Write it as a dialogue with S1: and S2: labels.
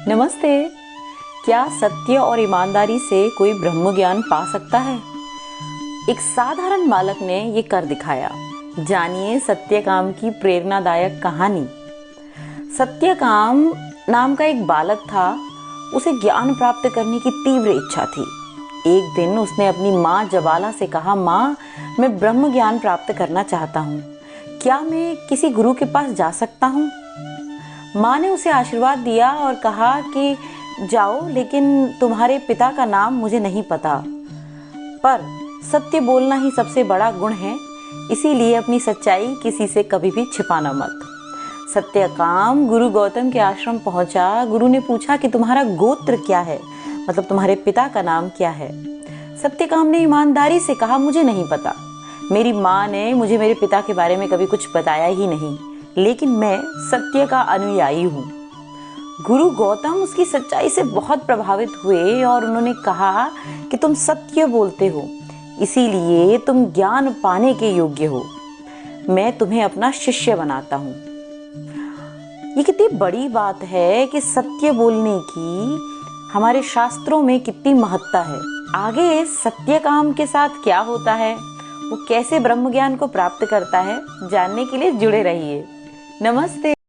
S1: नमस्ते। क्या सत्य और ईमानदारी से कोई ब्रह्म ज्ञान पा सकता है? एक साधारण बालक ने ये कर दिखाया। जानिए सत्यकाम की प्रेरणादायक कहानी। सत्यकाम नाम का एक बालक था। उसे ज्ञान प्राप्त करने की तीव्र इच्छा थी। एक दिन उसने अपनी माँ जबाला से कहा, माँ, मैं ब्रह्म ज्ञान प्राप्त करना चाहता हूँ। क्या मैं किसी गुरु के पास जा सकता हूँ? माँ ने उसे आशीर्वाद दिया और कहा कि जाओ, लेकिन तुम्हारे पिता का नाम मुझे नहीं पता। पर सत्य बोलना ही सबसे बड़ा गुण है, इसीलिए अपनी सच्चाई किसी से कभी भी छिपाना मत। सत्यकाम गुरु गौतम के आश्रम पहुंचा। गुरु ने पूछा कि तुम्हारा गोत्र क्या है, मतलब तुम्हारे पिता का नाम क्या है। सत्यकाम ने ईमानदारी से कहा, मुझे नहीं पता। मेरी माँ ने मुझे मेरे पिता के बारे में कभी कुछ बताया ही नहीं, लेकिन मैं सत्य का अनुयायी हूँ। गुरु गौतम उसकी सच्चाई से बहुत प्रभावित हुए और उन्होंने कहा कि तुम सत्य बोलते हो, इसीलिए तुम ज्ञान पाने के योग्य हो। मैं तुम्हें अपना शिष्य बनाता हूँ। ये कितनी बड़ी बात है कि सत्य बोलने की हमारे शास्त्रों में कितनी महत्ता है। आगे सत्यकाम के साथ क्या होता है, वो कैसे ब्रह्म ज्ञान को प्राप्त करता है, जानने के लिए जुड़े रहिए। नमस्ते।